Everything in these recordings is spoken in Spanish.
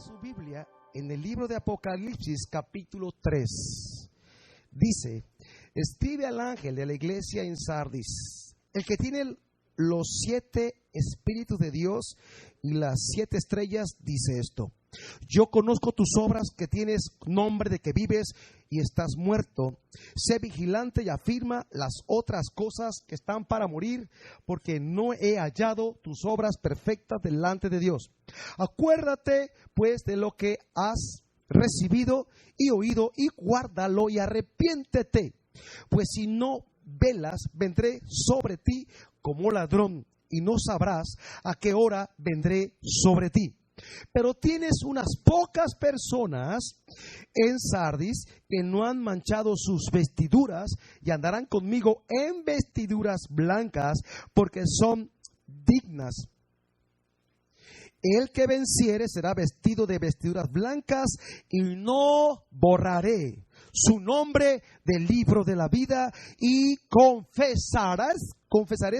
su Biblia en el libro de Apocalipsis capítulo 3. Dice: escribe al ángel de la iglesia en Sardis, el que tiene los 7 espíritus de Dios y las 7 estrellas, dice esto: yo conozco tus obras, que tienes nombre de que vives y estás muerto. Sé vigilante y afirma las otras cosas que están para morir, porque no he hallado tus obras perfectas delante de Dios. Acuérdate pues de lo que has recibido y oído, y guárdalo y arrepiéntete. Pues si no velas, vendré sobre ti como ladrón, y no sabrás a qué hora vendré sobre ti. Pero tienes unas pocas personas en Sardis que no han manchado sus vestiduras, y andarán conmigo en vestiduras blancas, porque son dignas. El que venciere será vestido de vestiduras blancas, y no borraré su nombre del libro de la vida, y confesaré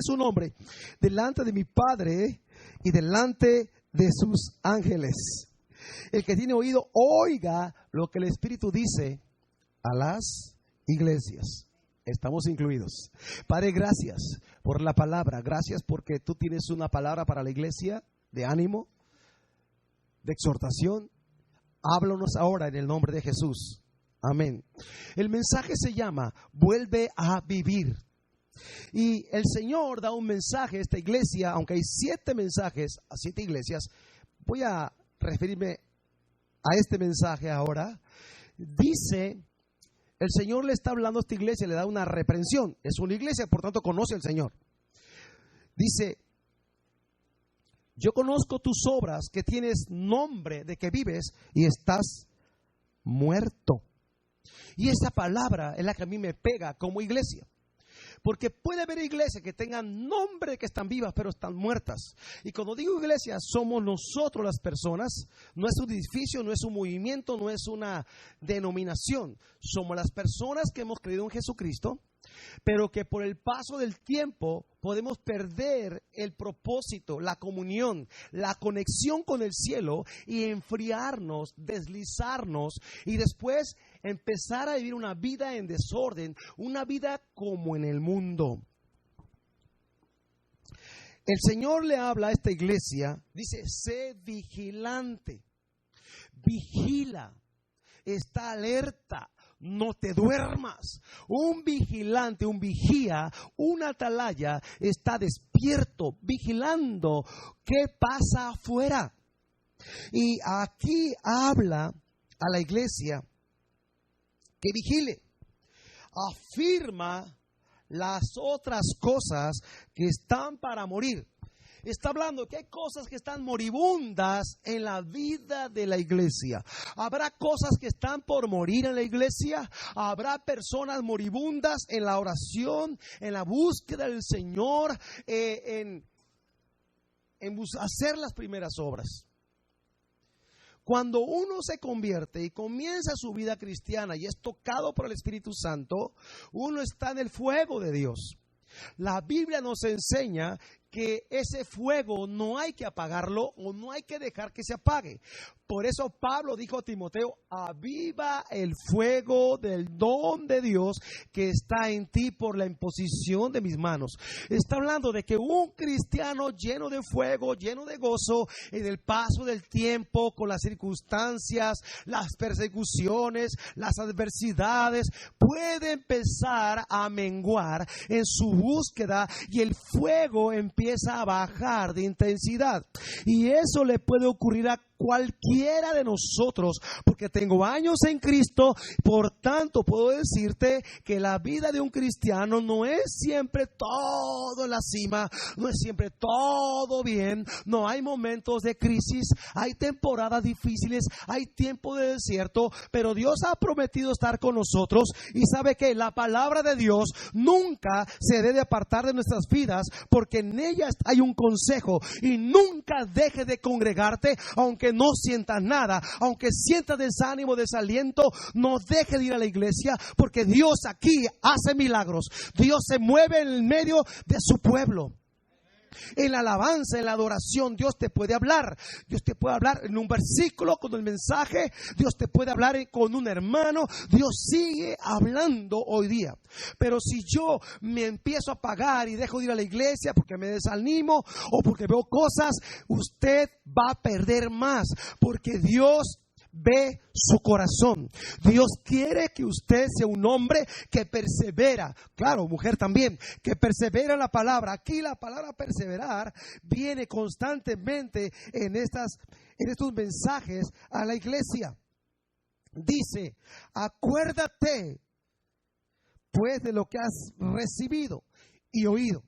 su nombre delante de mi Padre y delante de sus ángeles. El que tiene oído, oiga lo que el Espíritu dice a las iglesias. Estamos incluidos. Padre, gracias por la palabra. Gracias porque tú tienes una palabra para la iglesia de ánimo, de exhortación. Háblanos ahora en el nombre de Jesús. Amén. El mensaje se llama Vuelve a vivir. Y el Señor da un mensaje a esta iglesia, aunque hay 7 mensajes a 7 iglesias. Voy a referirme a este mensaje ahora. Dice, el Señor le está hablando a esta iglesia, le da una reprensión. Es una iglesia, por tanto conoce al Señor. Dice: yo conozco tus obras, que tienes nombre de que vives y estás muerto. Y esa palabra es la que a mí me pega como iglesia. Porque puede haber iglesias que tengan nombre de que están vivas, pero están muertas. Y cuando digo iglesia, somos nosotros las personas. No es un edificio, no es un movimiento, no es una denominación. Somos las personas que hemos creído en Jesucristo, pero que por el paso del tiempo podemos perder el propósito, la comunión, la conexión con el cielo, y enfriarnos, deslizarnos, y después empezar a vivir una vida en desorden, una vida como en el mundo. El Señor le habla a esta iglesia, dice: sé vigilante, vigila, está alerta. No te duermas. Un vigilante, un vigía, un atalaya está despierto, vigilando qué pasa afuera. Y aquí habla a la iglesia que vigile. Afirma las otras cosas que están para morir. Está hablando que hay cosas que están moribundas en la vida de la iglesia. Habrá cosas que están por morir en la iglesia. Habrá personas moribundas en la oración, en la búsqueda del Señor, en hacer las primeras obras. Cuando uno se convierte y comienza su vida cristiana y es tocado por el Espíritu Santo, uno está en el fuego de Dios. La Biblia nos enseña que ese fuego no hay que apagarlo, o no hay que dejar que se apague. Por eso Pablo dijo a Timoteo: aviva el fuego del don de Dios que está en ti por la imposición de mis manos. Está hablando de que un cristiano lleno de fuego, lleno de gozo, en el paso del tiempo, con las circunstancias, las persecuciones, las adversidades, puede empezar a menguar en su búsqueda, y el fuego empieza a bajar de intensidad. Y eso le puede ocurrir a cualquiera de nosotros, porque tengo años en Cristo. Por tanto, puedo decirte que la vida de un cristiano no es siempre todo en la cima, no es siempre todo bien. No, hay momentos de crisis, hay temporadas difíciles, hay tiempo de desierto, pero Dios ha prometido estar con nosotros, y sabe que la palabra de Dios nunca se debe apartar de nuestras vidas, porque en ella hay un consejo. Y nunca deje de congregarte, aunque no sientas nada, aunque sientas desánimo, desaliento, no deje de ir a la iglesia, porque Dios aquí hace milagros. Dios se mueve en el medio de su pueblo. En la alabanza, en la adoración, Dios te puede hablar. Dios te puede hablar en un versículo con el mensaje. Dios te puede hablar con un hermano. Dios sigue hablando hoy día. Pero si yo me empiezo a apagar y dejo de ir a la iglesia porque me desanimo o porque veo cosas, usted va a perder más, porque Dios ve su corazón. Dios quiere que usted sea un hombre que persevera. Claro, mujer también, que persevera en la palabra. Aquí la palabra perseverar viene constantemente en estos mensajes a la iglesia. Dice: acuérdate pues de lo que has recibido y oído.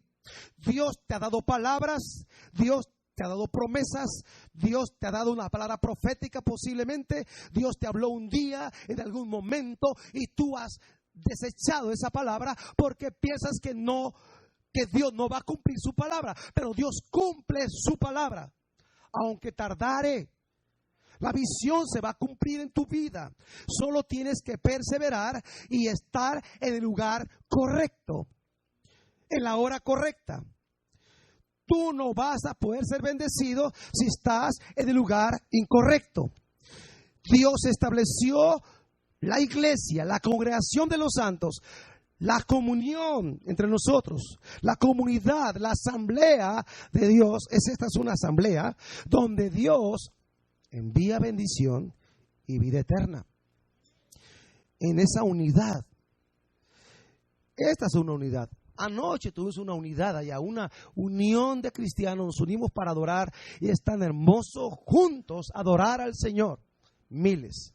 Dios te ha dado palabras, Dios te ha dado promesas, Dios te ha dado una palabra profética posiblemente, Dios te habló un día, en algún momento, y tú has desechado esa palabra porque piensas que Dios no va a cumplir su palabra, pero Dios cumple su palabra, aunque tardare. La visión se va a cumplir en tu vida. Solo tienes que perseverar y estar en el lugar correcto, en la hora correcta. Tú no vas a poder ser bendecido si estás en el lugar incorrecto. Dios estableció la iglesia, la congregación de los santos, la comunión entre nosotros, la comunidad, la asamblea de Dios. Esta es una asamblea donde Dios envía bendición y vida eterna. En esa unidad. Esta es una unidad. Anoche tuvimos una unidad allá, una unión de cristianos, nos unimos para adorar y es tan hermoso juntos adorar al Señor. Miles.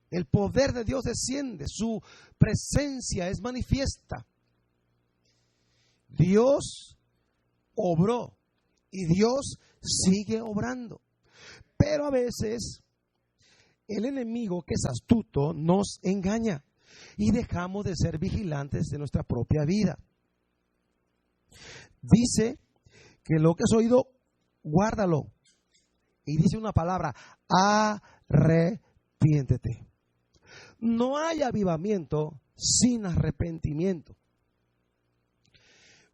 El poder de Dios desciende, su presencia es manifiesta. Dios obró y Dios sigue obrando. Pero a veces el enemigo, que es astuto, nos engaña. Y dejamos de ser vigilantes de nuestra propia vida. Dice que lo que has oído, guárdalo. Y dice una palabra: arrepiéntete. No hay avivamiento sin arrepentimiento.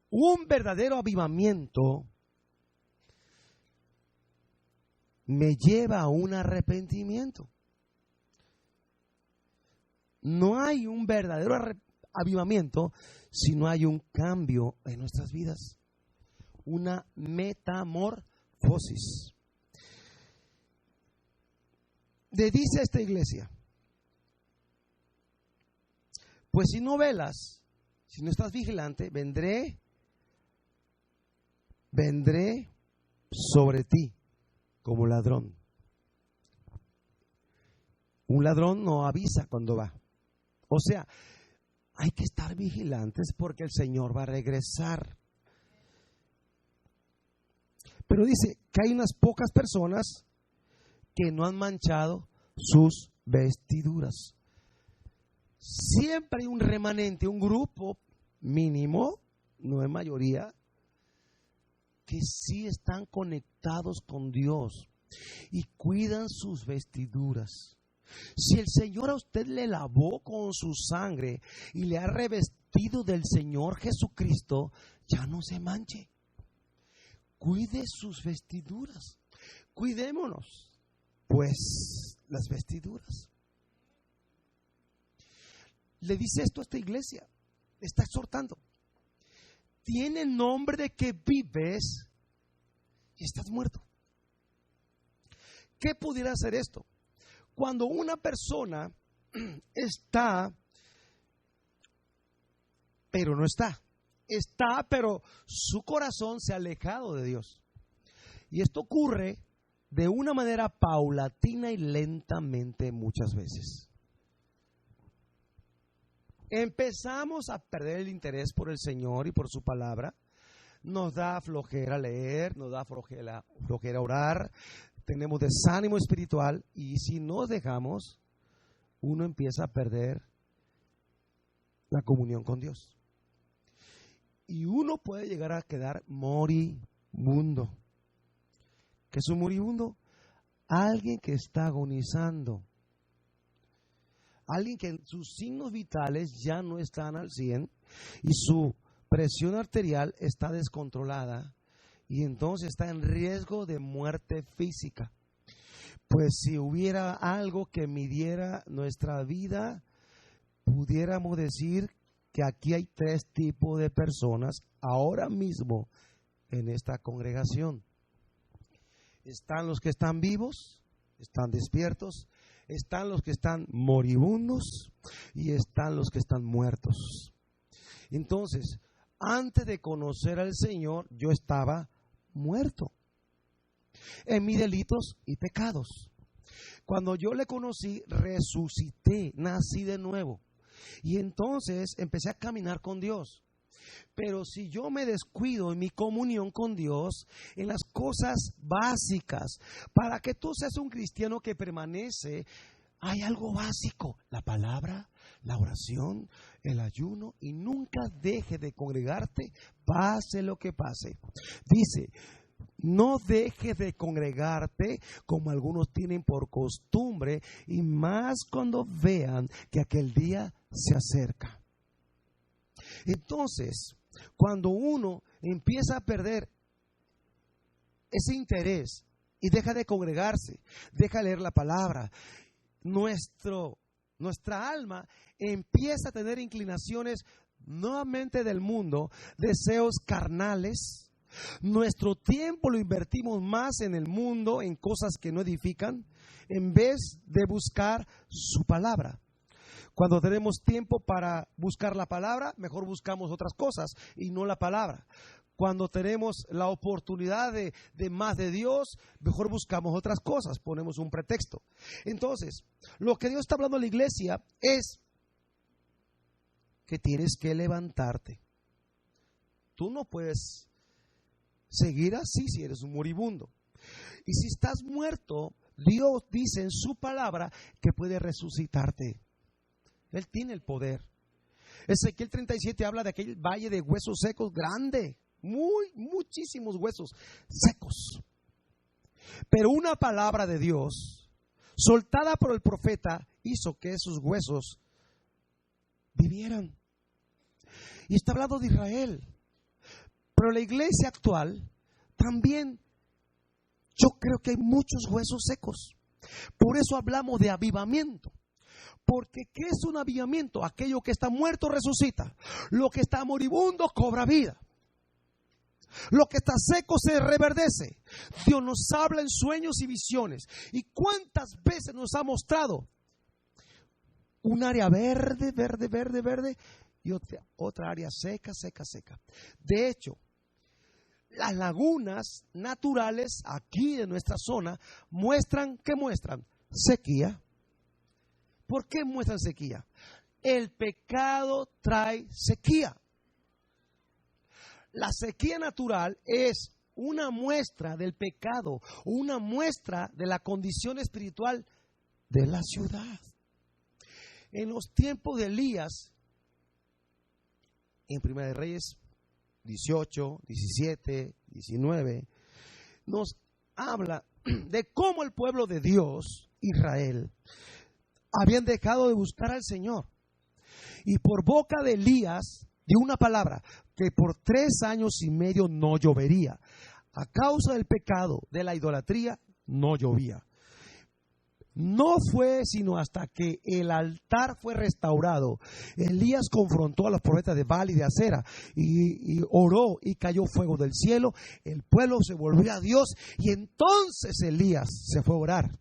Un verdadero avivamiento me lleva a un arrepentimiento. No hay un verdadero avivamiento si no hay un cambio en nuestras vidas. Una metamorfosis. Le dice a esta iglesia: pues si no velas, si no estás vigilante, vendré sobre ti como ladrón. Un ladrón no avisa cuando va. O sea, hay que estar vigilantes porque el Señor va a regresar. Pero dice que hay unas pocas personas que no han manchado sus vestiduras. Siempre hay un remanente, un grupo mínimo, no es mayoría, que sí están conectados con Dios y cuidan sus vestiduras. Si el Señor a usted le lavó con su sangre y le ha revestido del Señor Jesucristo, ya no se manche. Cuide sus vestiduras. Cuidémonos, pues, las vestiduras. Le dice esto a esta iglesia, está exhortando. Tiene nombre de que vives y estás muerto. ¿Qué pudiera hacer esto? Cuando una persona está, pero no está. Está, pero su corazón se ha alejado de Dios. Y esto ocurre de una manera paulatina y lentamente muchas veces. Empezamos a perder el interés por el Señor y por su palabra. Nos da flojera leer, nos da flojera orar. Tenemos desánimo espiritual y si nos dejamos, uno empieza a perder la comunión con Dios. Y uno puede llegar a quedar moribundo. ¿Qué es un moribundo? Alguien que está agonizando. Alguien que sus signos vitales ya no están al 100 y su presión arterial está descontrolada y entonces está en riesgo de muerte física. Pues si hubiera algo que midiera nuestra vida, pudiéramos decir que aquí hay 3 tipos de personas ahora mismo en esta congregación. Están los que están vivos, están despiertos, están los que están moribundos y están los que están muertos. Entonces, antes de conocer al Señor, yo estaba muerto en mis delitos y pecados. Cuando yo le conocí, resucité, nací de nuevo. Y entonces empecé a caminar con Dios. Pero si yo me descuido en mi comunión con Dios, en las cosas básicas, para que tú seas un cristiano que permanece, hay algo básico: la palabra, la oración, el ayuno, y nunca deje de congregarte, pase lo que pase. Dice: no dejes de congregarte como algunos tienen por costumbre, y más cuando vean que aquel día se acerca. Entonces, cuando uno empieza a perder ese interés y deja de congregarse, deja de leer la palabra, nuestra alma empieza a tener inclinaciones nuevamente del mundo, deseos carnales. Nuestro tiempo lo invertimos más en el mundo, en cosas que no edifican, en vez de buscar su palabra. Cuando tenemos tiempo para buscar la palabra, mejor buscamos otras cosas y no la palabra. Cuando tenemos la oportunidad de más de Dios, mejor buscamos otras cosas, ponemos un pretexto. Entonces, lo que Dios está hablando a la iglesia es que tienes que levantarte. Tú no puedes seguir así si eres un moribundo. Y si estás muerto, Dios dice en su palabra que puede resucitarte. Él tiene el poder. Ezequiel 37 habla de aquel valle de huesos secos grande, muchísimos huesos secos. Pero una palabra de Dios, soltada por el profeta, hizo que esos huesos vivieran. Y está hablando de Israel. Pero la iglesia actual también, yo creo que hay muchos huesos secos. Por eso hablamos de avivamiento. Porque ¿qué es un avivamiento? Aquello que está muerto resucita. Lo que está moribundo cobra vida. Lo que está seco se reverdece. Dios nos habla en sueños y visiones. ¿Y cuántas veces nos ha mostrado un área verde, verde, verde, verde, y otra área seca, seca, seca? De hecho, las lagunas naturales aquí de nuestra zona muestran, ¿qué muestran? Sequía. ¿Por qué muestran sequía? El pecado trae sequía. La sequía natural es una muestra del pecado, una muestra de la condición espiritual de la ciudad. En los tiempos de Elías, en Primera de Reyes 18, 17, 19, nos habla de cómo el pueblo de Dios, Israel, habían dejado de buscar al Señor. Y por boca de Elías dio una palabra, que por 3 años y medio no llovería. A causa del pecado, de la idolatría, no llovía. No fue sino hasta que el altar fue restaurado. Elías confrontó a los profetas de Baal y de Acera y oró, y cayó fuego del cielo. El pueblo se volvió a Dios, y entonces Elías se fue a orar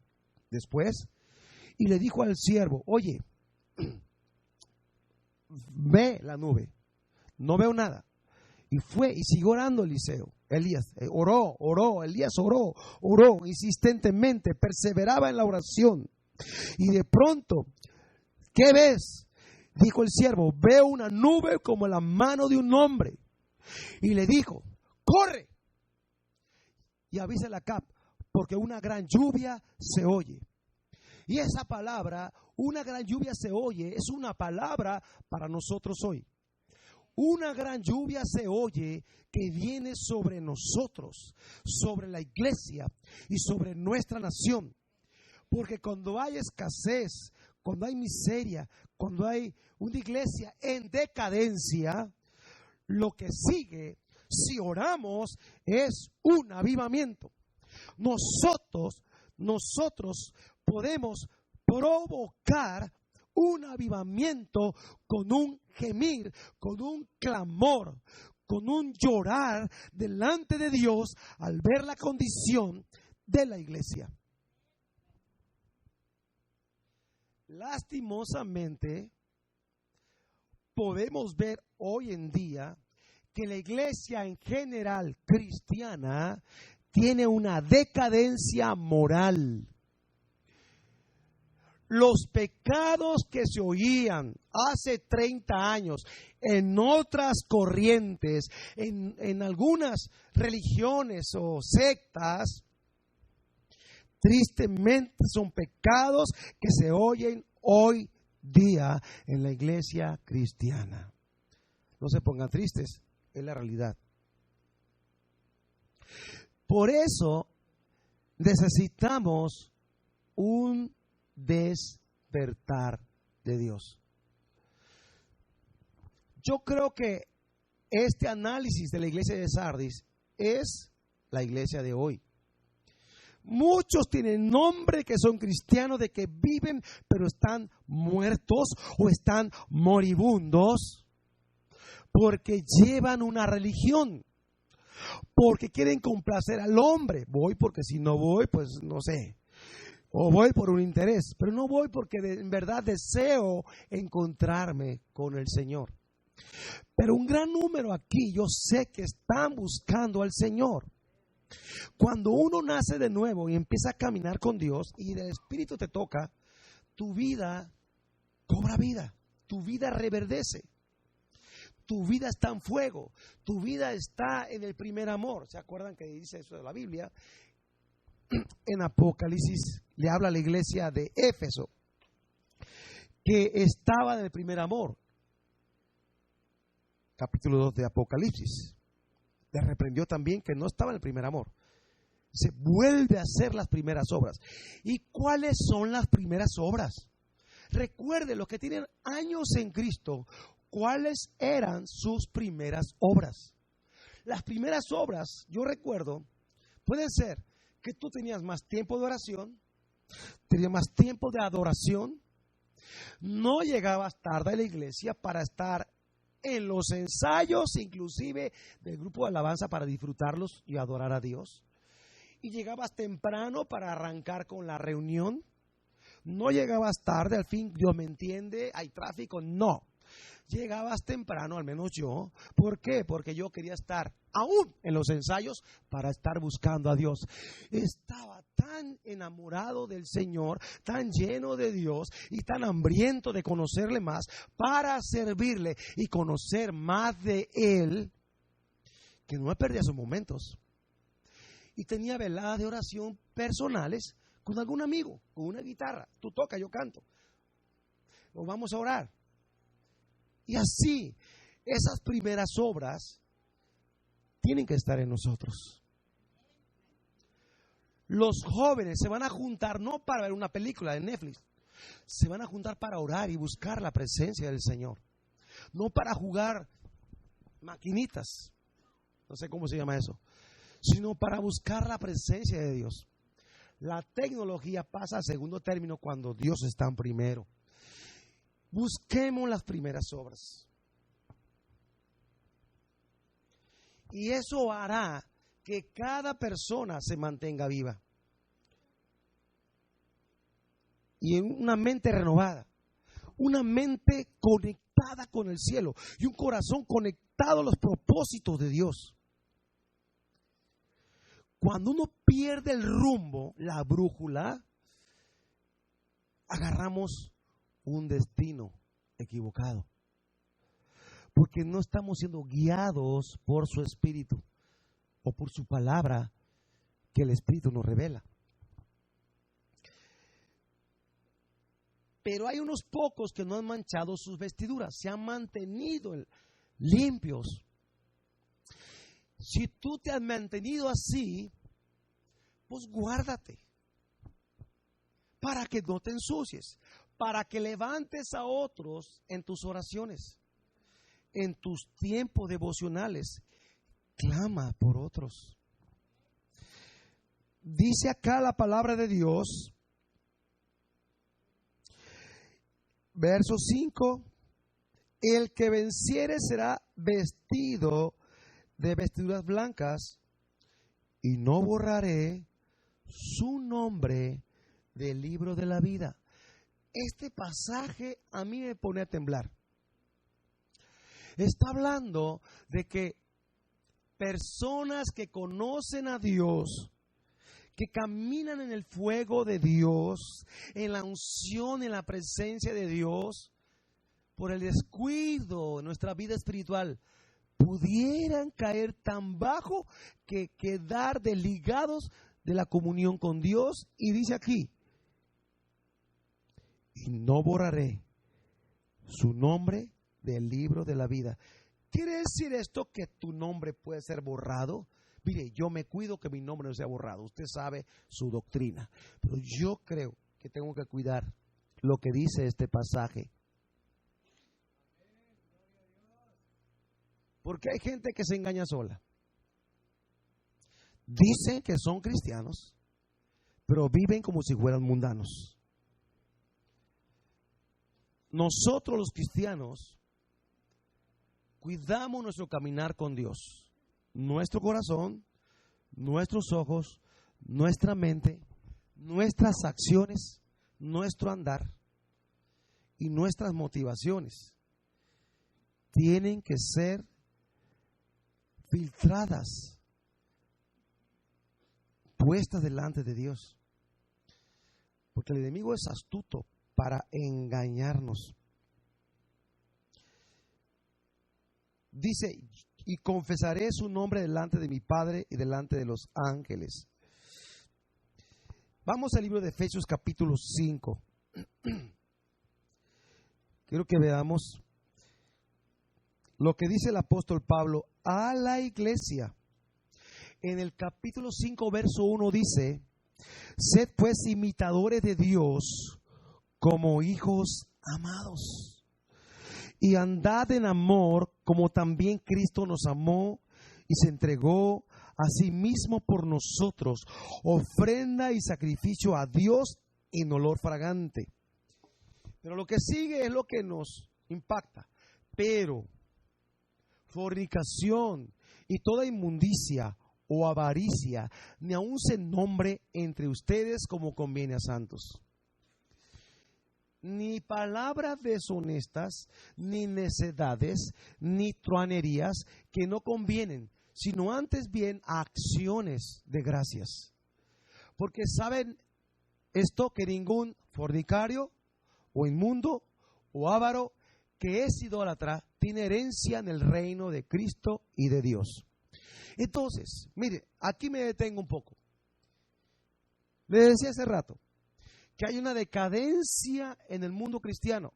después y le dijo al siervo: oye, ve la nube. No veo nada. Y fue y siguió orando Elías. Elías oró insistentemente, perseveraba en la oración. Y de pronto, ¿qué ves? Dijo el siervo: veo una nube como la mano de un hombre. Y le dijo: corre y avísale a Acab, porque una gran lluvia se oye. Y esa palabra, una gran lluvia se oye, es una palabra para nosotros hoy. Una gran lluvia se oye que viene sobre nosotros, sobre la iglesia y sobre nuestra nación. Porque cuando hay escasez, cuando hay miseria, cuando hay una iglesia en decadencia, lo que sigue, si oramos, es un avivamiento. Nosotros podemos provocar un avivamiento con un gemir, con un clamor, con un llorar delante de Dios al ver la condición de la iglesia. Lastimosamente, podemos ver hoy en día que la iglesia en general cristiana tiene una decadencia moral. Los pecados que se oían hace 30 años en otras corrientes, en algunas religiones o sectas, tristemente son pecados que se oyen hoy día en la iglesia cristiana. No se pongan tristes, es la realidad. Por eso necesitamos un despertar de Dios. Yo creo que este análisis de la iglesia de Sardis es la iglesia de hoy. Muchos tienen nombre que son cristianos, de que viven, pero están muertos o están moribundos porque llevan una religión, porque quieren complacer al hombre. Voy porque si no voy, pues no sé. O voy por un interés, pero no voy porque en verdad deseo encontrarme con el Señor. Pero un gran número aquí, yo sé que están buscando al Señor. Cuando uno nace de nuevo y empieza a caminar con Dios y el Espíritu te toca, tu vida cobra vida, tu vida reverdece, tu vida está en fuego, tu vida está en el primer amor. ¿Se acuerdan que dice eso de la Biblia? En Apocalipsis le habla a la iglesia de Éfeso que estaba en el primer amor. Capítulo 2 de Apocalipsis. Le reprendió también que no estaba en el primer amor. Se vuelve a hacer las primeras obras. ¿Y cuáles son las primeras obras? Recuerde, los que tienen años en Cristo, ¿cuáles eran sus primeras obras? Las primeras obras, yo recuerdo, pueden ser que tú tenías más tiempo de oración, tenías más tiempo de adoración, no llegabas tarde a la iglesia para estar en los ensayos, inclusive del grupo de alabanza, para disfrutarlos y adorar a Dios. Y llegabas temprano para arrancar con la reunión. No llegabas tarde, al fin Dios me entiende, hay tráfico, no. Llegabas temprano, al menos yo. ¿Por qué? Porque yo quería estar aún en los ensayos para estar buscando a Dios. Estaba tan enamorado del Señor, tan lleno de Dios y tan hambriento de conocerle más para servirle y conocer más de Él, que no me perdía sus momentos. Y tenía veladas de oración personales con algún amigo, con una guitarra. Tú tocas, yo canto. O vamos a orar. Y así, esas primeras obras tienen que estar en nosotros. Los jóvenes se van a juntar no para ver una película de Netflix, se van a juntar para orar y buscar la presencia del Señor. No para jugar maquinitas, no sé cómo se llama eso, sino para buscar la presencia de Dios. La tecnología pasa a segundo término cuando Dios está en primero. Busquemos las primeras obras. Y eso hará que cada persona se mantenga viva. Y en una mente renovada, una mente conectada con el cielo y un corazón conectado a los propósitos de Dios. Cuando uno pierde el rumbo, la brújula, agarramos un destino equivocado, porque no estamos siendo guiados por su Espíritu o por su palabra que el Espíritu nos revela. Pero hay unos pocos que no han manchado sus vestiduras, se han mantenido limpios. Si tú te has mantenido así, pues guárdate para que no te ensucies, para que levantes a otros en tus oraciones. en tus tiempos devocionales, clama por otros. Dice acá la palabra de Dios, verso 5, el que venciere será vestido de vestiduras blancas, y no borraré su nombre del libro de la vida. Este pasaje a mí me pone a temblar. Está hablando de que personas que conocen a Dios, que caminan en el fuego de Dios, en la unción, en la presencia de Dios, por el descuido de nuestra vida espiritual, pudieran caer tan bajo que quedar desligados de la comunión con Dios. Y dice aquí, y no borraré su nombre del libro de la vida. ¿Quiere decir esto que tu nombre puede ser borrado? Mire, yo me cuido que mi nombre no sea borrado. Usted sabe su doctrina. Pero yo creo que tengo que cuidar lo que dice este pasaje. Porque hay gente que se engaña sola. Dicen que son cristianos, pero viven como si fueran mundanos. Nosotros los cristianos cuidamos nuestro caminar con Dios, nuestro corazón, nuestros ojos, nuestra mente, nuestras acciones, nuestro andar y nuestras motivaciones tienen que ser filtradas, puestas delante de Dios, porque el enemigo es astuto para engañarnos. Dice, y confesaré su nombre delante de mi Padre y delante de los ángeles. Vamos al libro de Efesios capítulo 5. Quiero que veamos lo que dice el apóstol Pablo a la iglesia. En el capítulo 5, verso 1 dice, sed pues imitadores de Dios como hijos amados, y andad en amor como también Cristo nos amó y se entregó a sí mismo por nosotros, ofrenda y sacrificio a Dios en olor fragante. Pero lo que sigue es lo que nos impacta. Pero fornicación y toda inmundicia o avaricia, ni aun se nombre entre ustedes como conviene a santos. Ni palabras deshonestas, ni necedades, ni truanerías que no convienen, sino antes bien acciones de gracias. Porque saben esto, que ningún fornicario o inmundo o avaro que es idólatra tiene herencia en el reino de Cristo y de Dios. Entonces, mire, aquí me detengo un poco. Le decía hace rato que hay una decadencia en el mundo cristiano,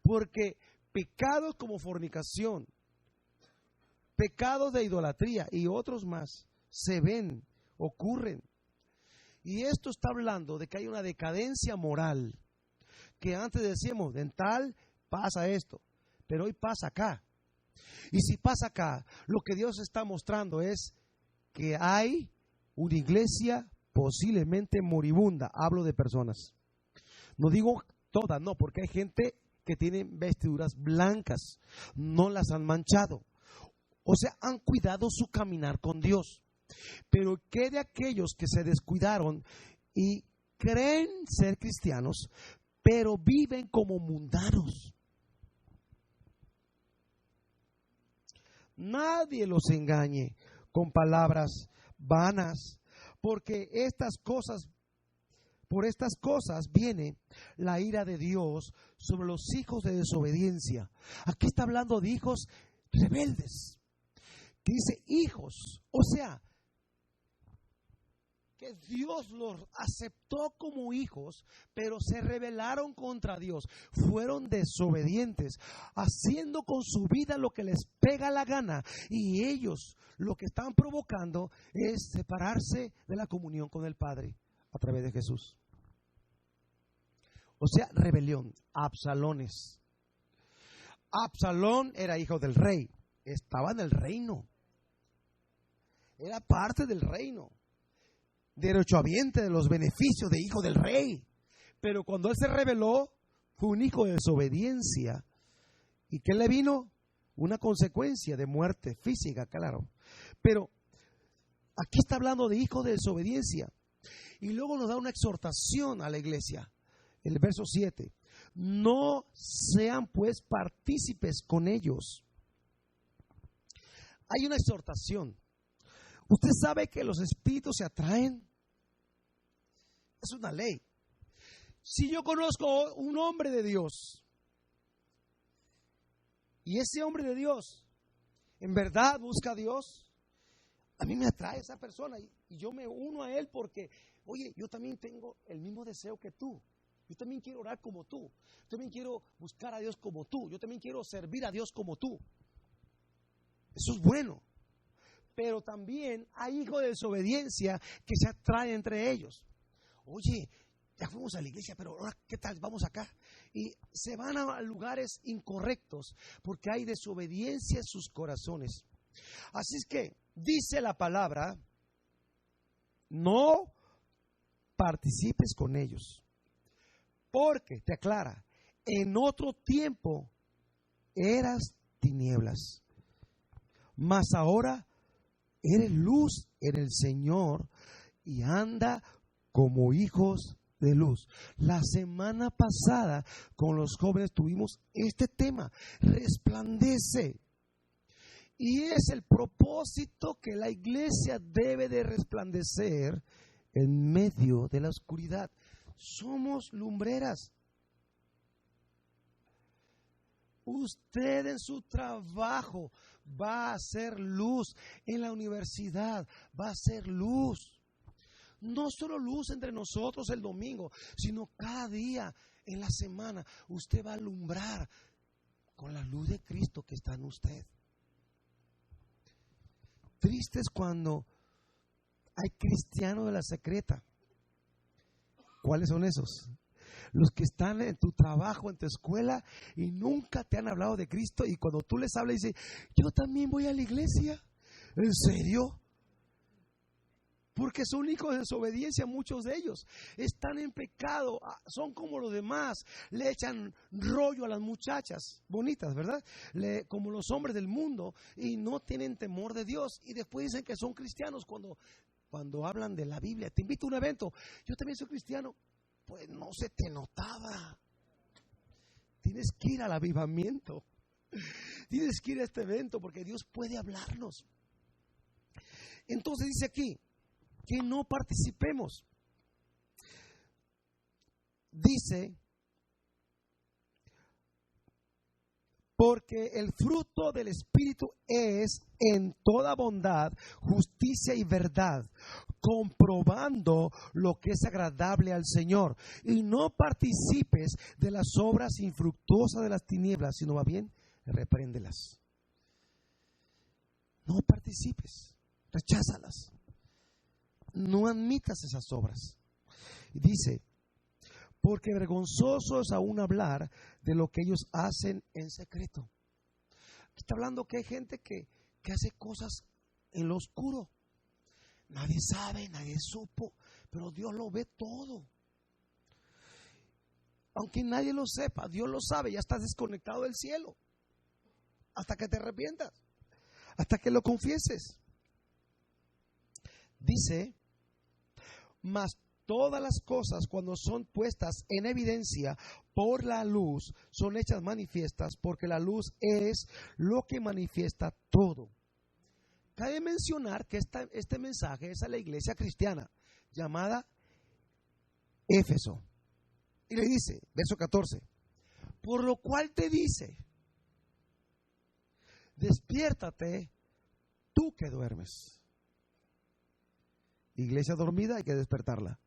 porque pecados como fornicación, pecados de idolatría y otros más se ven, ocurren. Y esto está hablando de que hay una decadencia moral, que antes decíamos, en tal pasa esto, pero hoy pasa acá. Y si pasa acá, lo que Dios está mostrando es que hay una iglesia posiblemente moribunda. Hablo de personas. No digo todas, no, porque hay gente que tiene vestiduras blancas, no las han manchado. O sea, han cuidado su caminar con Dios. Pero ¿qué de aquellos que se descuidaron y creen ser cristianos, pero viven como mundanos? Nadie los engañe con palabras vanas, porque por estas cosas viene la ira de Dios sobre los hijos de desobediencia. Aquí está hablando de hijos rebeldes, que dice hijos, o sea, que Dios los aceptó como hijos, pero se rebelaron contra Dios, fueron desobedientes, haciendo con su vida lo que les pega la gana, y ellos lo que están provocando es separarse de la comunión con el Padre a través de Jesús. O sea, rebelión, Absalones. Absalón era hijo del rey, estaba en el reino, era parte del reino, derechohabiente de los beneficios de hijo del rey. Pero cuando él se rebeló, fue un hijo de desobediencia. ¿Y qué le vino? Una consecuencia de muerte física, claro. Pero aquí está hablando de hijo de desobediencia. Y luego nos da una exhortación a la iglesia. El verso 7. No sean pues partícipes con ellos. Hay una exhortación. Usted sabe que los espíritus se atraen. Es una ley. Si yo conozco un hombre de Dios y ese hombre de Dios en verdad busca a Dios, a mí me atrae esa persona y yo me uno a él porque, oye, yo también tengo el mismo deseo que tú. Yo también quiero orar como tú. Yo también quiero buscar a Dios como tú. Yo también quiero servir a Dios como tú. Eso es bueno. Pero también hay hijos de desobediencia que se atraen entre ellos. Oye, ya fuimos a la iglesia, pero ahora, ¿qué tal? Vamos acá. Y se van a lugares incorrectos porque hay desobediencia en sus corazones. Así es que dice la palabra, no participes con ellos. Porque, te aclara, en otro tiempo eras tinieblas, mas ahora eres luz en el Señor y anda como hijos de luz. La semana pasada con los jóvenes tuvimos este tema, resplandece. Y es el propósito que la iglesia debe de resplandecer en medio de la oscuridad. Somos lumbreras. Usted en su trabajo va a ser luz, en la universidad va a ser luz. No solo luz entre nosotros el domingo, sino cada día en la semana usted va a alumbrar con la luz de Cristo que está en usted. Triste es cuando hay cristianos de la secreta. ¿Cuáles son esos? Los que están en tu trabajo, en tu escuela y nunca te han hablado de Cristo, y cuando tú les hablas dicen, yo también voy a la iglesia. ¿En serio? Porque son hijos de desobediencia, muchos de ellos están en pecado, son como los demás, le echan rollo a las muchachas bonitas, ¿verdad? Como los hombres del mundo, y no tienen temor de Dios, y después dicen que son cristianos cuando hablan de la Biblia. Te invito a un evento, yo también soy cristiano. Pues no se te notaba. Tienes que ir al avivamiento. Tienes que ir a este evento porque Dios puede hablarnos. Entonces dice aquí que no participemos. Dice, porque el fruto del Espíritu es en toda bondad, justicia y verdad, comprobando lo que es agradable al Señor. Y no participes de las obras infructuosas de las tinieblas, sino más bien repréndelas. No participes, recházalas. No admitas esas obras. Y dice, porque vergonzoso es aún hablar de lo que ellos hacen en secreto. Está hablando que hay gente que hace cosas en lo oscuro. Nadie sabe, nadie supo, pero Dios lo ve todo. Aunque nadie lo sepa, Dios lo sabe, ya estás desconectado del cielo. Hasta que te arrepientas, hasta que lo confieses. Dice, mas todas las cosas, cuando son puestas en evidencia por la luz, son hechas manifiestas, porque la luz es lo que manifiesta todo. Cabe mencionar que este mensaje es a la iglesia cristiana llamada Éfeso. Y le dice, verso 14, por lo cual te dice, despiértate tú que duermes. Iglesia dormida, hay que despertarla.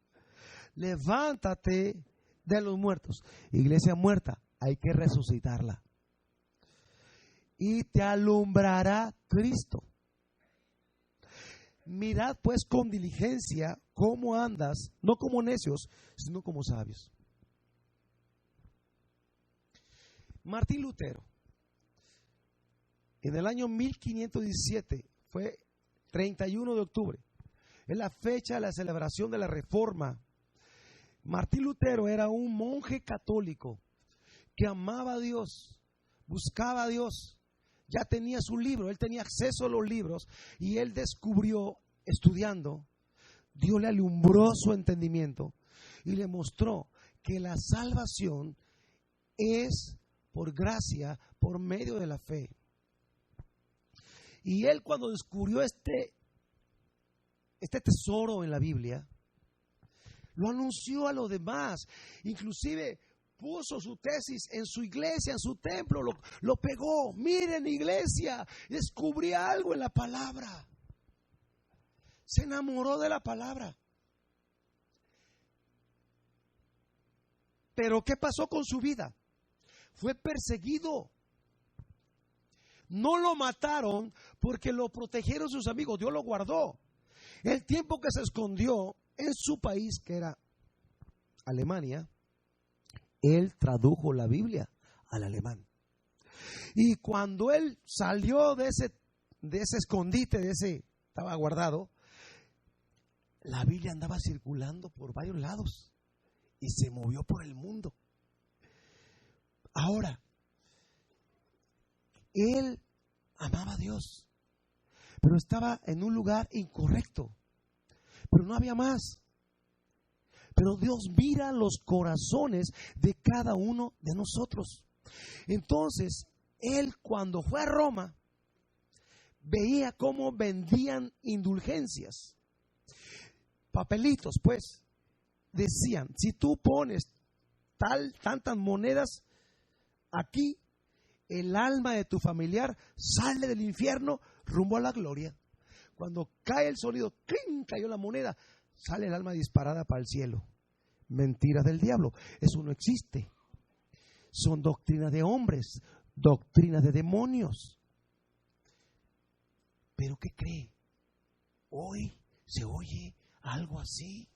Levántate de los muertos. Iglesia muerta, hay que resucitarla. Y te alumbrará Cristo. Mirad pues con diligencia cómo andas, no como necios, sino como sabios. Martín Lutero En el año 1517, fue 31 de octubre, es la fecha de la celebración de la Reforma. Martín Lutero era un monje católico que amaba a Dios, buscaba a Dios, ya tenía su libro, él tenía acceso a los libros y él descubrió, estudiando, Dios le alumbró su entendimiento y le mostró que la salvación es por gracia, por medio de la fe. Y él, cuando descubrió este tesoro en la Biblia, lo anunció a los demás. Inclusive puso su tesis en su iglesia, en su templo, lo pegó. Miren, iglesia, descubrí algo en la palabra. Se enamoró de la palabra. Pero ¿qué pasó con su vida? Fue perseguido. No lo mataron porque lo protegieron sus amigos. Dios lo guardó. El tiempo que se escondió en su país, que era Alemania, él tradujo la Biblia al alemán. Y cuando él salió de ese escondite, estaba guardado, la Biblia andaba circulando por varios lados y se movió por el mundo. Ahora, él amaba a Dios, pero estaba en un lugar incorrecto, pero no había más. Pero Dios mira los corazones de cada uno de nosotros. Entonces, él, cuando fue a Roma, veía cómo vendían indulgencias, papelitos, pues, decían: si tú pones tantas monedas aquí, el alma de tu familiar sale del infierno rumbo a la gloria. Cuando cae el sonido, ¡cling!, cayó la moneda, sale el alma disparada para el cielo. Mentiras del diablo, eso no existe. Son doctrinas de hombres, doctrinas de demonios. ¿Pero qué cree? Hoy se oye algo así.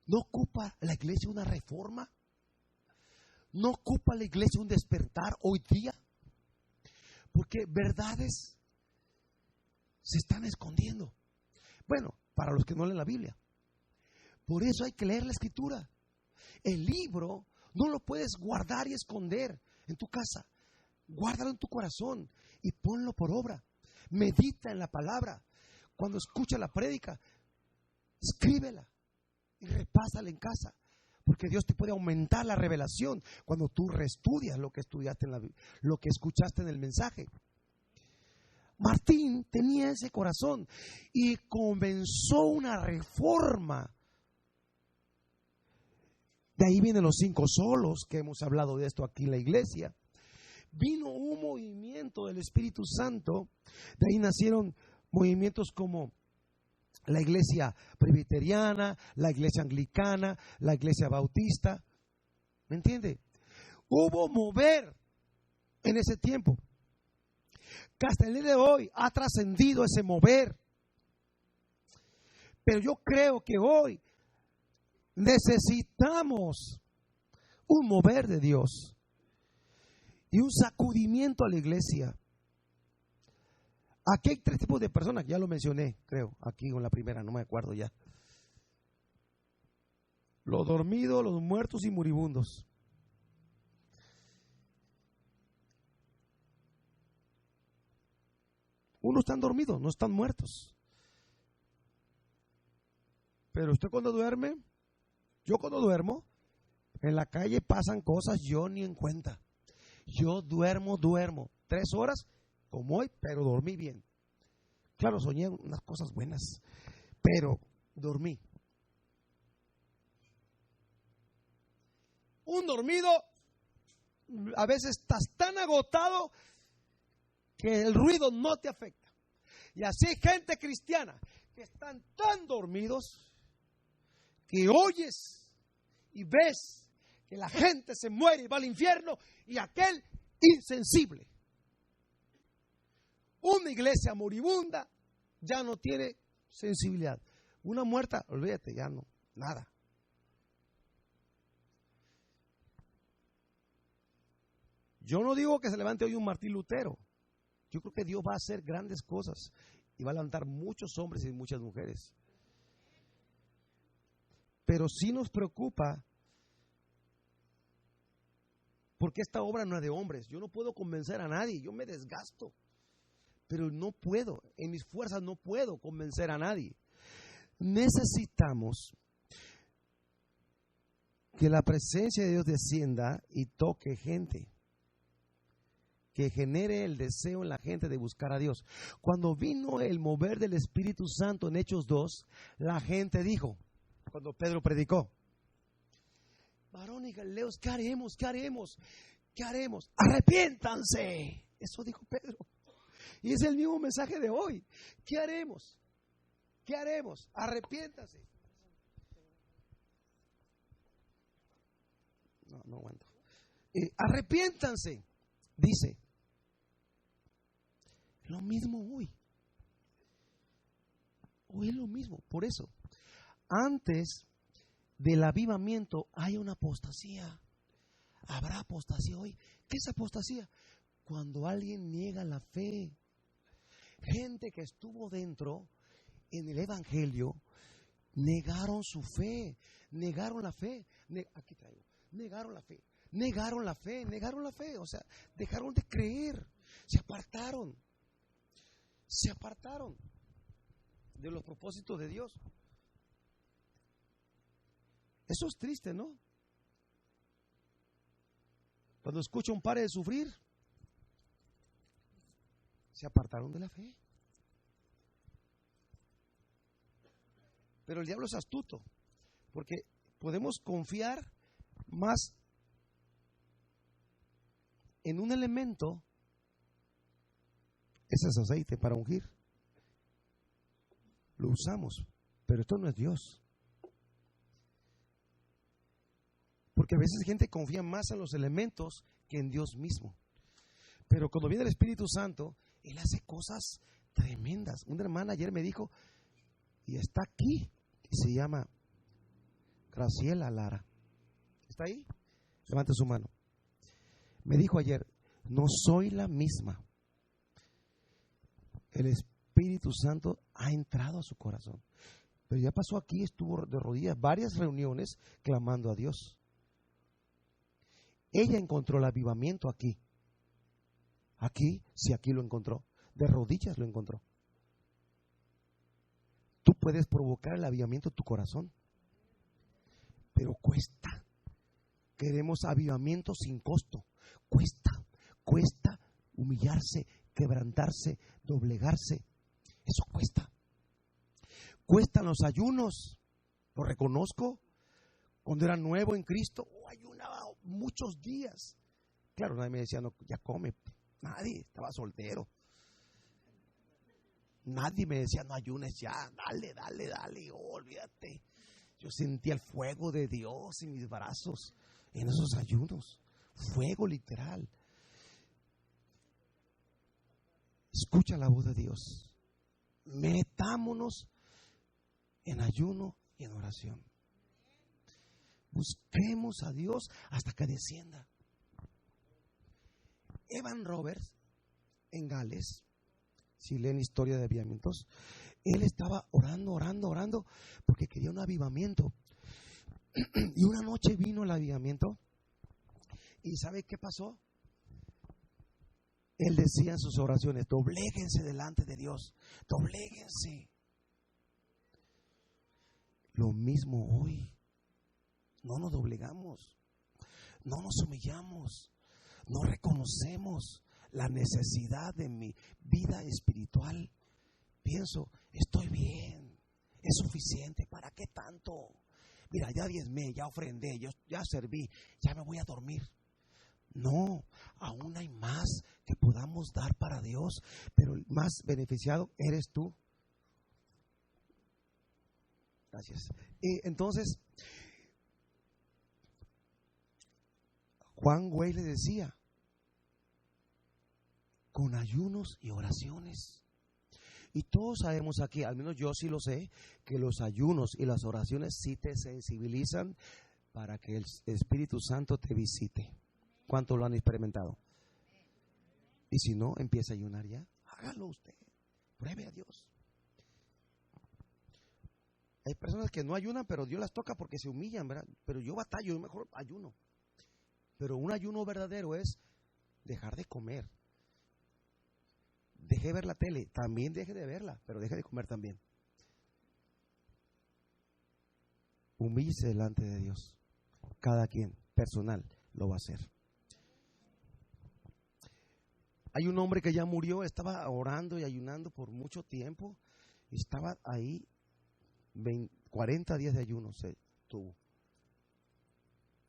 ¿No ocupa la iglesia una reforma? ¿No ocupa la iglesia un despertar hoy día? Porque verdades se están escondiendo. Bueno, para los que no leen la Biblia. Por eso hay que leer la Escritura. El libro no lo puedes guardar y esconder en tu casa. Guárdalo en tu corazón y ponlo por obra. Medita en la palabra. Cuando escucha la prédica, escríbela y repásala en casa. Porque Dios te puede aumentar la revelación cuando tú reestudias lo que estudiaste lo que escuchaste en el mensaje. Martín tenía ese corazón y comenzó una reforma. De ahí vienen los 5 solos, que hemos hablado de esto aquí en la iglesia. Vino un movimiento del Espíritu Santo. De ahí nacieron movimientos como la iglesia presbiteriana, la iglesia anglicana, la iglesia bautista. ¿Me entiende? Hubo mover en ese tiempo. Que hasta el día de hoy ha trascendido ese mover. Pero yo creo que hoy necesitamos un mover de Dios y un sacudimiento a la iglesia. Aquí hay 3 tipos de personas, ya lo mencioné, creo, aquí en la primera, no me acuerdo ya. Los dormidos, los muertos y moribundos. Unos están dormidos, no están muertos. Pero usted cuando duerme, yo cuando duermo, en la calle pasan cosas, yo ni en cuenta. Yo duermo 3 horas como hoy, pero dormí bien. Claro, soñé unas cosas buenas, pero dormí. Un dormido, a veces estás tan agotado que el ruido no te afecta. Y así hay gente cristiana que están tan dormidos que oyes y ves que la gente se muere y va al infierno, y aquel insensible. Una iglesia moribunda ya no tiene sensibilidad. Una muerta, olvídate, ya no, nada. Yo no digo que se levante hoy un Martín Lutero. Yo creo que Dios va a hacer grandes cosas y va a levantar muchos hombres y muchas mujeres. Pero sí nos preocupa porque esta obra no es de hombres. Yo no puedo convencer a nadie, yo me desgasto. Pero no puedo, en mis fuerzas no puedo convencer a nadie. Necesitamos que la presencia de Dios descienda y toque gente, que genere el deseo en la gente de buscar a Dios. Cuando vino el mover del Espíritu Santo en Hechos 2, la gente dijo, cuando Pedro predicó, varones y galileos, ¿qué haremos? ¿Qué haremos? ¿Qué haremos? Arrepiéntanse. Eso dijo Pedro. Y es el mismo mensaje de hoy. ¿Qué haremos? ¿Qué haremos? Arrepiéntanse. No aguanto. Arrepiéntanse, dice. Lo mismo hoy. Hoy es lo mismo. Por eso, antes del avivamiento hay una apostasía. Habrá apostasía hoy. ¿Qué es apostasía? Cuando alguien niega la fe. Gente que estuvo dentro en el evangelio negaron su fe, negaron la fe. Aquí traigo. Negaron la fe, negaron la fe, negaron la fe. O sea, dejaron de creer, se apartaron de los propósitos de Dios. Eso es triste, ¿no? Cuando escucho un pare de sufrir, se apartaron de la fe. Pero el diablo es astuto, porque podemos confiar más en un elemento. Ese es aceite para ungir. Lo usamos, pero esto no es Dios. Porque a veces gente confía más en los elementos que en Dios mismo. Pero cuando viene el Espíritu Santo, Él hace cosas tremendas. Una hermana ayer me dijo, y está aquí, y se llama Graciela Lara. ¿Está ahí? Levante su mano. Me dijo ayer, no soy la misma. El Espíritu Santo ha entrado a su corazón. Pero ya pasó aquí, estuvo de rodillas, varias reuniones clamando a Dios. Ella encontró el avivamiento aquí. Aquí, sí, aquí lo encontró. De rodillas lo encontró. Tú puedes provocar el avivamiento en tu corazón. Pero cuesta. Queremos avivamiento sin costo. Cuesta humillarse, quebrantarse, doblegarse. Eso cuesta. Cuestan los ayunos. Lo reconozco. Cuando era nuevo en Cristo, ayunaba muchos días. Claro, nadie me decía, no, ya come. Nadie, estaba soltero. Nadie me decía, no ayunes ya, dale, olvídate. Yo sentía el fuego de Dios en mis brazos, en esos ayunos. Fuego literal. Escucha la voz de Dios. Metámonos en ayuno y en oración. Busquemos a Dios hasta que descienda. Evan Roberts, en Gales, si leen historia de avivamientos, él estaba orando, porque quería un avivamiento. Y una noche vino el avivamiento. ¿Y sabe qué pasó? Él decía en sus oraciones, dobléguense delante de Dios, dobléguense. Lo mismo hoy. No nos doblegamos, no nos humillamos, no reconocemos la necesidad de mi vida espiritual. Pienso, estoy bien, es suficiente, ¿para qué tanto? Mira, ya diezmé, ya ofrendé, ya serví, ya me voy a dormir. No, aún hay más que podamos dar para Dios, pero el más beneficiado eres tú. Gracias. Entonces, Juan Güey le decía, con ayunos y oraciones. Y todos sabemos aquí, al menos yo sí lo sé, que los ayunos y las oraciones sí te sensibilizan para que el Espíritu Santo te visite. ¿Cuántos lo han experimentado? Y si no, empieza a ayunar ya. Hágalo usted. Pruebe a Dios. Hay personas que no ayunan, pero Dios las toca porque se humillan, ¿verdad? Pero yo batallo, yo mejor ayuno. Pero un ayuno verdadero es dejar de comer. Deje de ver la tele, también deje de verla, pero deje de comer también. Humíllese delante de Dios. Cada quien, personal, lo va a hacer. Hay un hombre que ya murió, estaba orando y ayunando por mucho tiempo. Y estaba ahí, 40 días de ayuno se tuvo.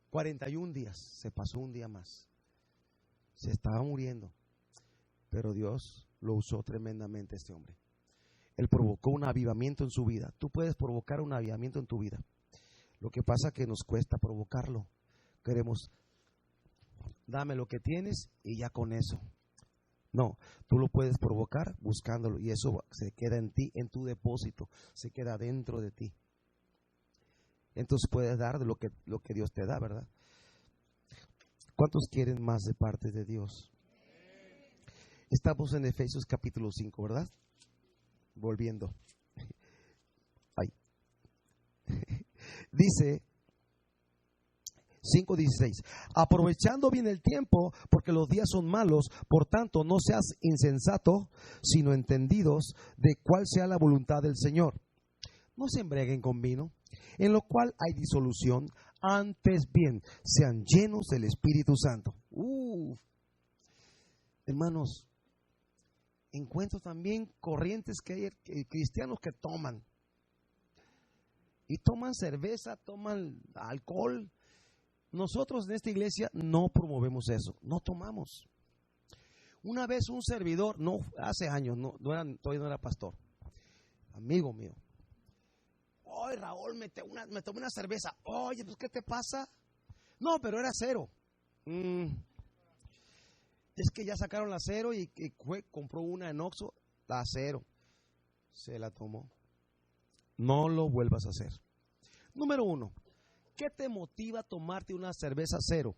41 días, se pasó un día más. Se estaba muriendo. Pero Dios lo usó tremendamente este hombre. Él provocó un avivamiento en su vida. Tú puedes provocar un avivamiento en tu vida. Lo que pasa es que nos cuesta provocarlo. Queremos, dame lo que tienes y ya con eso. No, tú lo puedes provocar buscándolo y eso se queda en ti, en tu depósito, se queda dentro de ti. Entonces puedes dar de lo que Dios te da, ¿verdad? ¿Cuántos quieren más de parte de Dios? Estamos en Efesios capítulo 5, ¿verdad? Volviendo. Ay. Dice 5:16, aprovechando bien el tiempo, porque los días son malos, por tanto no seas insensato, sino entendidos de cuál sea la voluntad del Señor. No se embriaguen con vino, en lo cual hay disolución, antes bien sean llenos del Espíritu Santo. Hermanos, encuentro también corrientes que hay cristianos que toman. Y toman cerveza, toman alcohol. Nosotros en esta iglesia no promovemos eso, no tomamos. Una vez un servidor, no hace años, todavía no era pastor, amigo mío. Oye, Raúl, me tomé una cerveza. Oye, pues ¿qué te pasa? No, pero era cero. Es que ya sacaron la cero y compró una en Oxxo, la cero. Se la tomó. No lo vuelvas a hacer. Número 1. ¿Qué te motiva a tomarte una cerveza cero?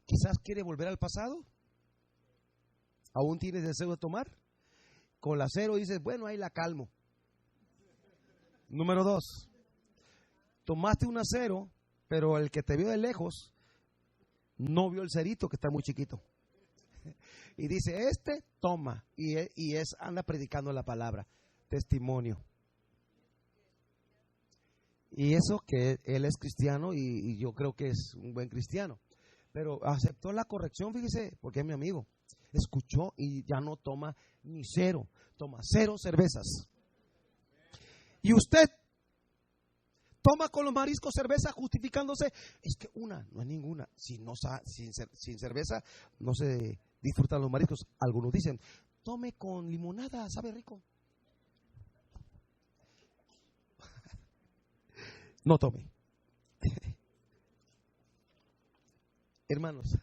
¿Quizás quiere volver al pasado? ¿Aún tienes deseo de tomar? Con la cero dices, bueno, ahí la calmo. Número 2. Tomaste una cero, pero el que te vio de lejos no vio el cerito que está muy chiquito. Y dice, toma. Y anda predicando la palabra. Testimonio. Y eso que él es cristiano y yo creo que es un buen cristiano. Pero aceptó la corrección, fíjese, porque es mi amigo. Escuchó y ya no toma ni cero, toma 0 cervezas. Y usted toma con los mariscos cerveza justificándose. Es que no es ninguna. Sin cerveza no se disfrutan los mariscos. Algunos dicen, tome con limonada, sabe rico. No tome. Hermanos,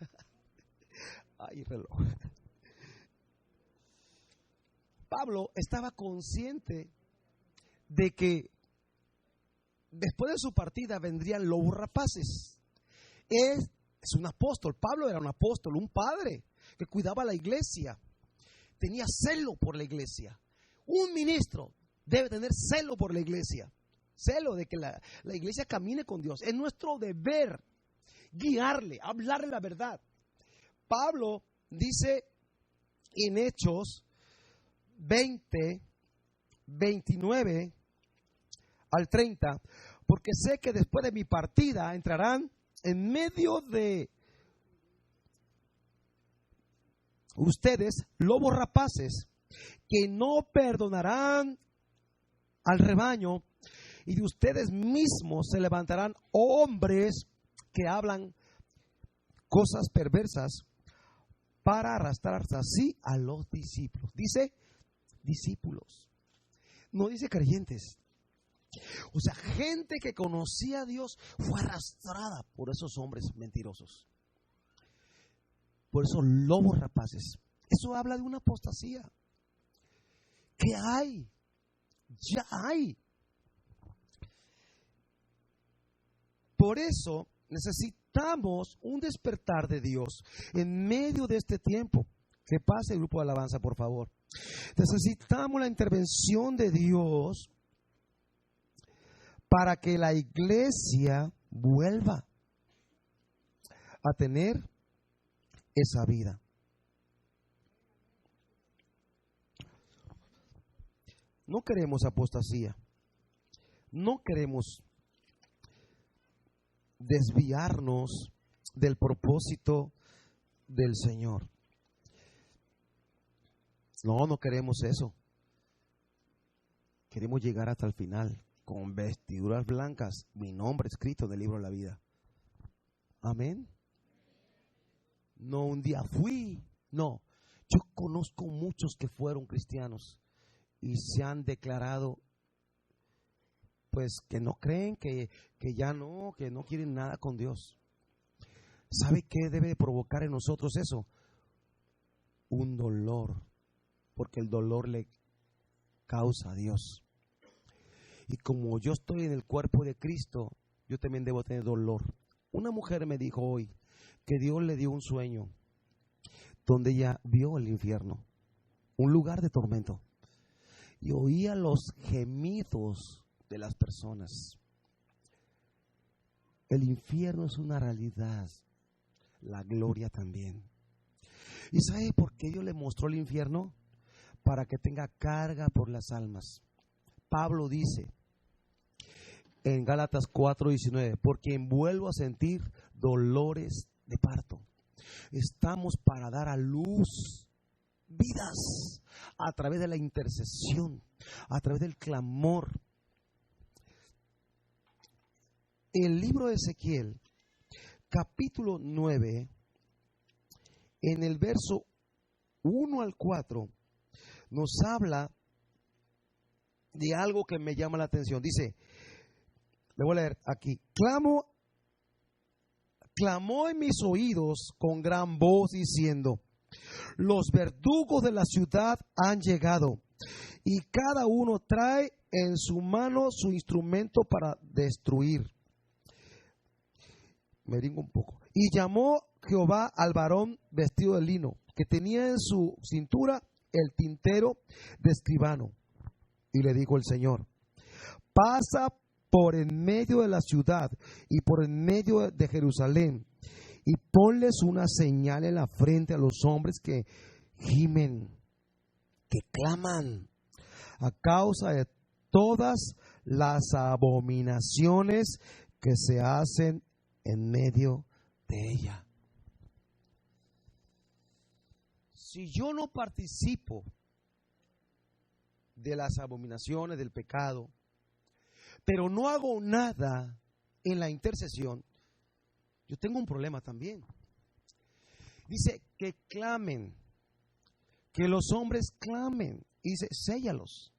ay, reloj. Pablo estaba consciente de que después de su partida vendrían lobos rapaces. Es un apóstol. Pablo era un apóstol, un padre que cuidaba la iglesia. Tenía celo por la iglesia. Un ministro debe tener celo por la iglesia. Celo de que la iglesia camine con Dios. Es nuestro deber guiarle, hablarle la verdad. Pablo dice en Hechos 20, 29 al 30, porque sé que después de mi partida entrarán en medio de ustedes lobos rapaces que no perdonarán al rebaño, y de ustedes mismos se levantarán hombres que hablan cosas perversas para arrastrarse así a los discípulos. Dice discípulos, no dice creyentes. O sea, gente que conocía a Dios fue arrastrada por esos hombres mentirosos, por esos lobos rapaces. Eso habla de una apostasía que hay, ya hay. Por eso necesitamos un despertar de Dios en medio de este tiempo. Que pase el grupo de alabanza, por favor. Necesitamos la intervención de Dios para que la iglesia vuelva a tener esa vida. No queremos apostasía. No queremos desviarnos del propósito del Señor. No queremos eso. Queremos llegar hasta el final con vestiduras blancas, mi nombre escrito en el libro de la vida. Amén. No un día fui. No, yo conozco muchos que fueron cristianos y se han declarado pues que no creen, que ya no, que no quieren nada con Dios. ¿Sabe qué debe provocar en nosotros eso? Un dolor, porque el dolor le causa a Dios. Y como yo estoy en el cuerpo de Cristo, yo también debo tener dolor. Una mujer me dijo hoy que Dios le dio un sueño donde ella vio el infierno, un lugar de tormento, y oía los gemidos de las personas. El infierno es una realidad, la gloria también. ¿Y sabe por qué Dios le mostró el infierno? Para que tenga carga por las almas. Pablo dice en Gálatas 4:19, porque vuelvo a sentir dolores de parto. Estamos para dar a luz vidas a través de la intercesión, a través del clamor. El libro de Ezequiel, capítulo 9, en el verso 1 al 4, nos habla de algo que me llama la atención. Dice, le voy a leer aquí: clamó en mis oídos con gran voz diciendo, los verdugos de la ciudad han llegado y cada uno trae en su mano su instrumento para destruir. Me brinco un poco. Y llamó Jehová al varón vestido de lino, que tenía en su cintura el tintero de escribano. Y le dijo el Señor, pasa por en medio de la ciudad y por en medio de Jerusalén, y ponles una señal en la frente a los hombres que gimen, que claman, a causa de todas las abominaciones que se hacen en medio de ella. Si yo no participo de las abominaciones del pecado, pero no hago nada en la intercesión, yo tengo un problema también. Dice que clamen, que los hombres clamen, y dice, séllalos.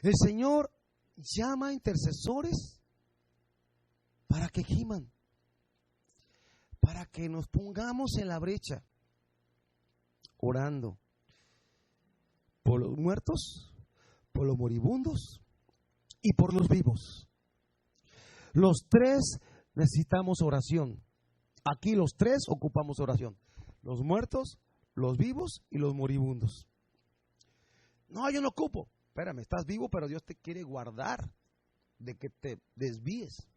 El Señor llama a intercesores para que giman, para que nos pongamos en la brecha, orando por los muertos, por los moribundos y por los vivos. Los tres necesitamos oración. Aquí los tres ocupamos oración: los muertos, los vivos y los moribundos. No, yo no ocupo. Espérame, estás vivo, pero Dios te quiere guardar de que te desvíes.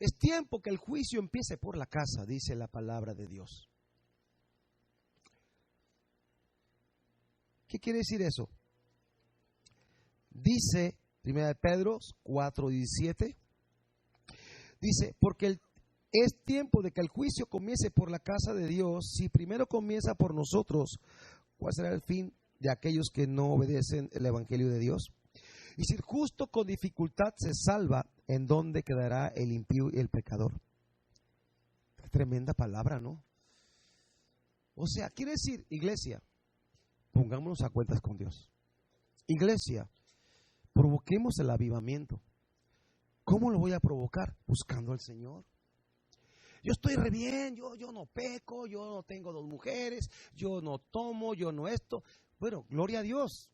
Es tiempo que el juicio empiece por la casa, dice la palabra de Dios. ¿Qué quiere decir eso? Dice 1 Pedro 4:17, dice, porque es tiempo de que el juicio comience por la casa de Dios. Si primero comienza por nosotros, ¿cuál será el fin de aquellos que no obedecen el evangelio de Dios? Y si el justo con dificultad se salva, ¿en dónde quedará el impío y el pecador? Qué tremenda palabra, ¿no? O sea, quiere decir, iglesia, pongámonos a cuentas con Dios. Iglesia, provoquemos el avivamiento. ¿Cómo lo voy a provocar? Buscando al Señor. Yo estoy re bien, yo no peco, yo no tengo 2 mujeres, yo no tomo, yo no esto. Bueno, gloria a Dios.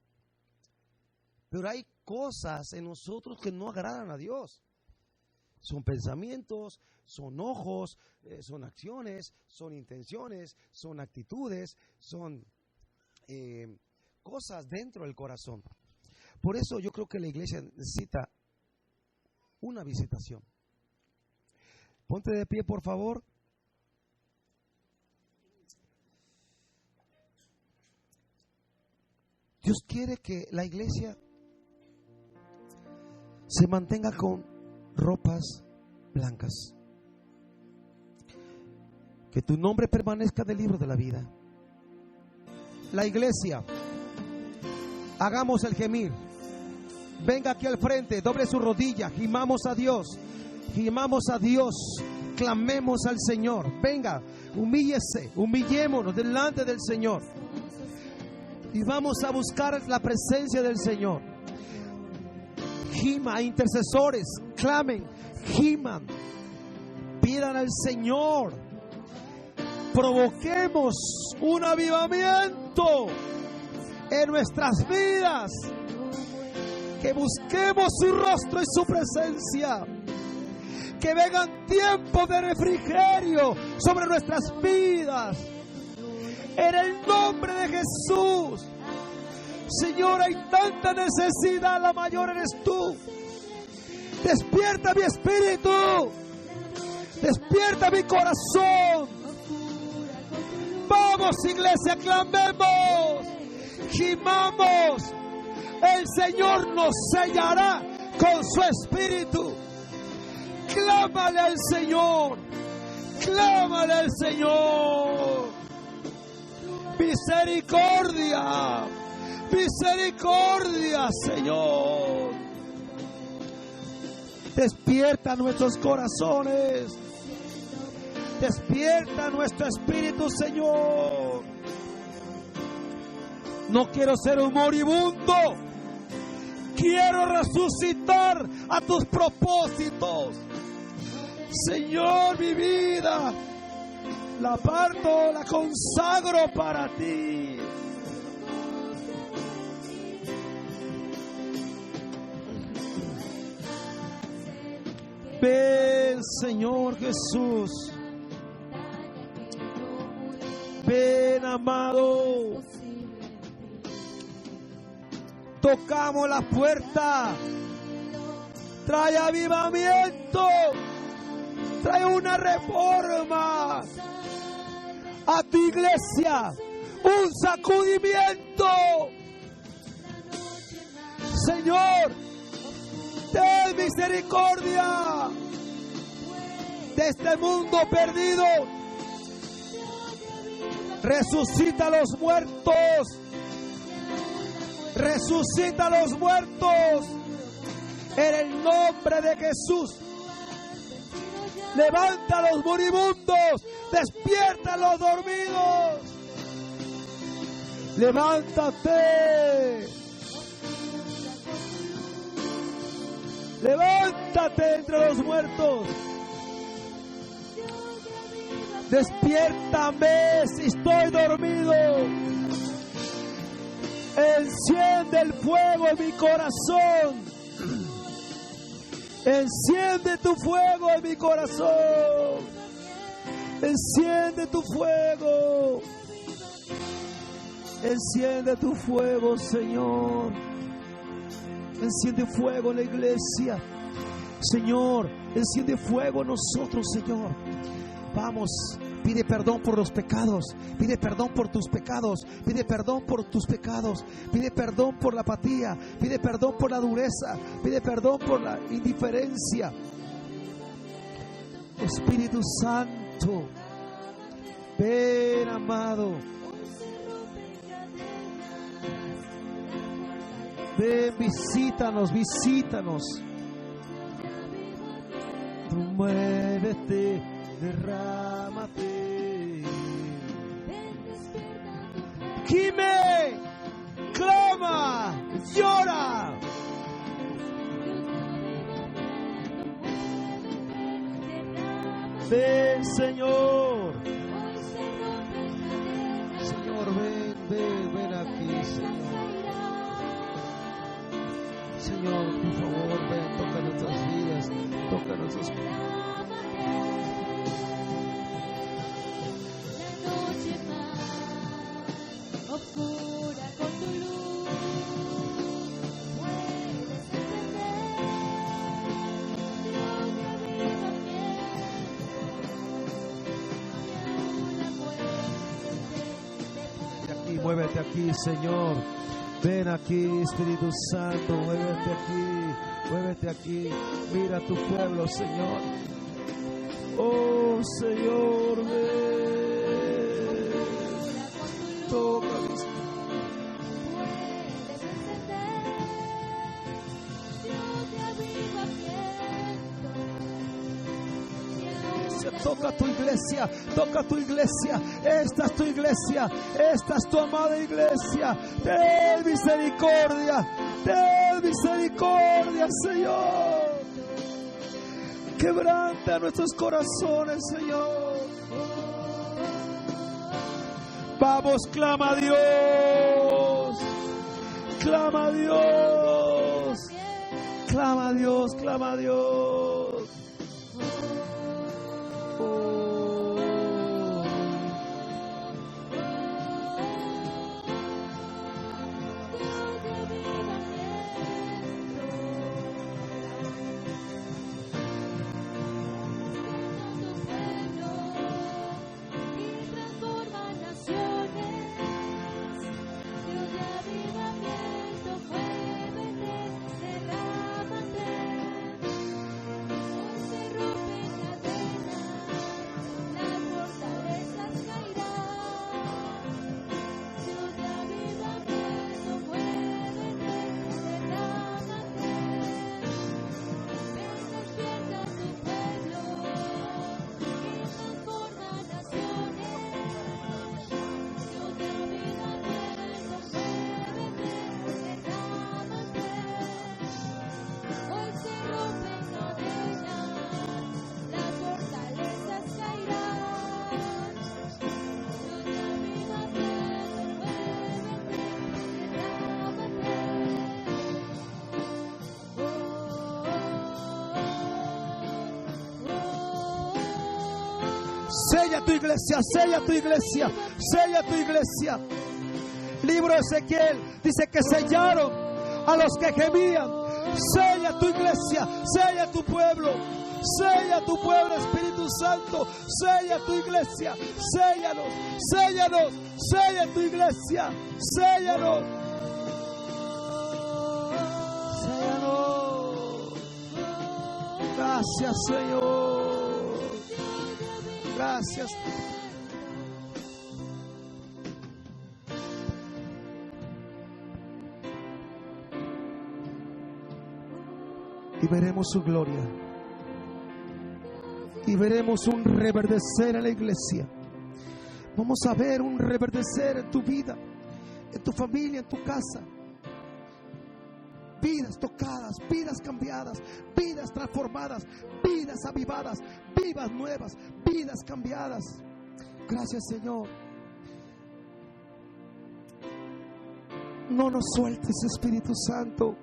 Pero hay cosas en nosotros que no agradan a Dios. Son pensamientos, son ojos, son acciones, son intenciones, son actitudes, son cosas dentro del corazón. Por eso yo creo que la iglesia necesita una visitación. Ponte de pie, por favor. Dios quiere que la iglesia se mantenga con ropas blancas. Que tu nombre permanezca en el libro de la vida. La iglesia, hagamos el gemir. Venga aquí al frente, doble su rodilla, gimamos a Dios, clamemos al Señor. Venga, humíllese, humillémonos delante del Señor. Y vamos a buscar la presencia del Señor. Gima, intercesores, clamen, giman, pidan al Señor. Provoquemos un avivamiento en nuestras vidas. Que busquemos su rostro y su presencia. Que vengan tiempos de refrigerio sobre nuestras vidas. En el nombre de Jesús. Señor, hay tanta necesidad, la mayor eres tú. Despierta mi espíritu. Despierta mi corazón. Vamos, iglesia, clamemos. Gimamos. El Señor nos sellará con su espíritu. Clámale al Señor. Clámale al Señor. Misericordia. Misericordia, Señor. Despierta nuestros corazones. Despierta nuestro espíritu, Señor. No quiero ser un moribundo. Quiero resucitar a tus propósitos. Señor, mi vida la aparto, la consagro para ti. Ven, Señor Jesús. Ven, amado. Tocamos la puerta. Trae avivamiento. Trae una reforma a tu iglesia. Un sacudimiento. Señor, ten misericordia de este mundo perdido. Resucita a los muertos. Resucita a los muertos. En el nombre de Jesús. Levanta a los moribundos. Despierta a los dormidos. Levántate. Levántate entre los muertos. Despiértame si estoy dormido. Enciende el fuego en mi corazón. Enciende tu fuego en mi corazón. Enciende tu fuego. Enciende tu fuego, Señor. Enciende fuego en la iglesia. Señor, enciende fuego en nosotros, Señor. Vamos, pide perdón por los pecados. Pide perdón por tus pecados. Pide perdón por tus pecados. Pide perdón por la apatía. Pide perdón por la dureza. Pide perdón por la indiferencia. Espíritu Santo, ven, amado. Ven, visítanos, visítanos. Tú muévete, derrámate. Gime, clama, llora. Ven, Señor. Señor, ven aquí, Señor. Señor, por favor, ven, toca nuestras vidas, toca nuestros muévete aquí, Señor. Ven aquí, Espíritu Santo, muévete aquí, muévete aquí. Mira a tu pueblo, Señor. Oh, Señor, ven. Toca, toca tu iglesia, toca tu iglesia. Esta es tu iglesia, esta es tu amada iglesia. Ten misericordia, Señor. Quebranta nuestros corazones, Señor. Vamos, clama a Dios, clama a Dios, clama a Dios, clama a Dios. Sella tu iglesia, sella tu iglesia, sella tu iglesia. Libro de Ezequiel dice que sellaron a los que gemían. Sella tu iglesia, sella tu pueblo, Espíritu Santo, sella tu iglesia, séllanos, séllanos, sella tu iglesia, séllanos, séllanos. Gracias, Señor, gracias. Y veremos su gloria. Y veremos un reverdecer en la iglesia. Vamos a ver un reverdecer en tu vida, en tu familia, en tu casa. Vidas tocadas, vidas cambiadas, vidas transformadas, vidas avivadas, vidas nuevas, vidas cambiadas. Gracias, Señor. No nos sueltes, Espíritu Santo.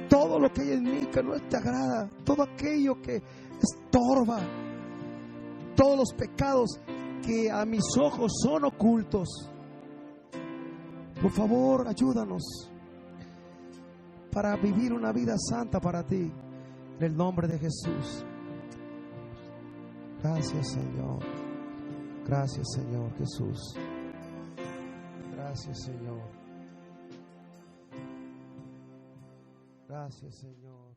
Todo lo que hay en mí que no te agrada, todo aquello que estorba, todos los pecados que a mis ojos son ocultos, por favor, ayúdanos para vivir una vida santa para ti, en el nombre de Jesús. Gracias, Señor. Gracias, Señor Jesús. Gracias, Señor. Gracias, Señor.